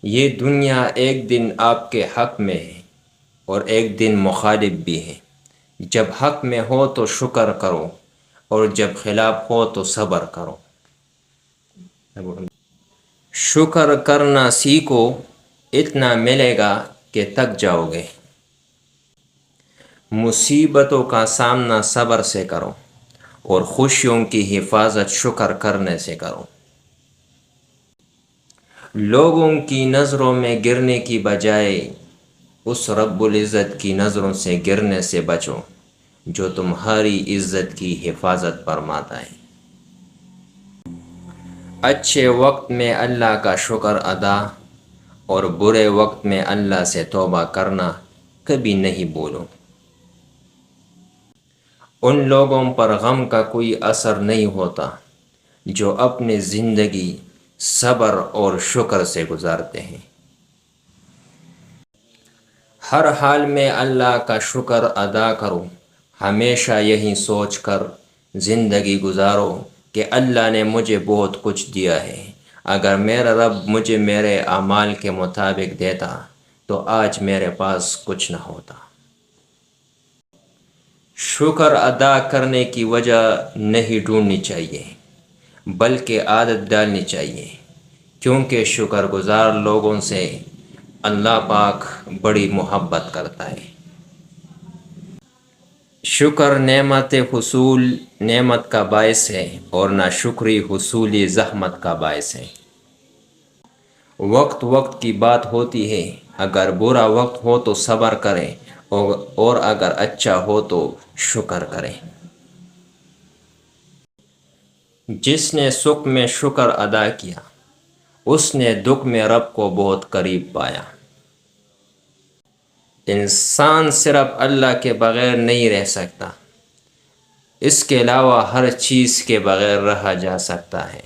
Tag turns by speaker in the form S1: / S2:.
S1: یہ دنیا ایک دن آپ کے حق میں ہے اور ایک دن مخالف بھی ہے۔ جب حق میں ہو تو شکر کرو اور جب خلاف ہو تو صبر کرو۔ شکر کرنا سیکھو، اتنا ملے گا کہ تک جاؤ گے۔ مصیبتوں کا سامنا صبر سے کرو اور خوشیوں کی حفاظت شکر کرنے سے کرو۔ لوگوں کی نظروں میں گرنے کی بجائے اس رب العزت کی نظروں سے گرنے سے بچو جو تمہاری عزت کی حفاظت فرماتا ہے۔ اچھے وقت میں اللہ کا شکر ادا اور برے وقت میں اللہ سے توبہ کرنا کبھی نہیں بھولو۔ ان لوگوں پر غم کا کوئی اثر نہیں ہوتا جو اپنی زندگی صبر اور شکر سے گزارتے ہیں۔ ہر حال میں اللہ کا شکر ادا کرو، ہمیشہ یہی سوچ کر زندگی گزارو کہ اللہ نے مجھے بہت کچھ دیا ہے۔ اگر میرا رب مجھے میرے اعمال کے مطابق دیتا تو آج میرے پاس کچھ نہ ہوتا۔ شکر ادا کرنے کی وجہ نہیں ڈھونڈنی چاہیے بلکہ عادت ڈالنی چاہیے، کیونکہ شکر گزار لوگوں سے اللہ پاک بڑی محبت کرتا ہے۔ شکر نعمت کا باعث ہے اور ناشکری حصول زحمت کا باعث ہے۔ وقت وقت کی بات ہوتی ہے، اگر برا وقت ہو تو صبر کریں اور اگر اچھا ہو تو شکر کریں۔ جس نے سکھ میں شکر ادا کیا اس نے دکھ میں رب کو بہت قریب پایا۔ انسان صرف اللہ کے بغیر نہیں رہ سکتا، اس کے علاوہ ہر چیز کے بغیر رہا جا سکتا ہے۔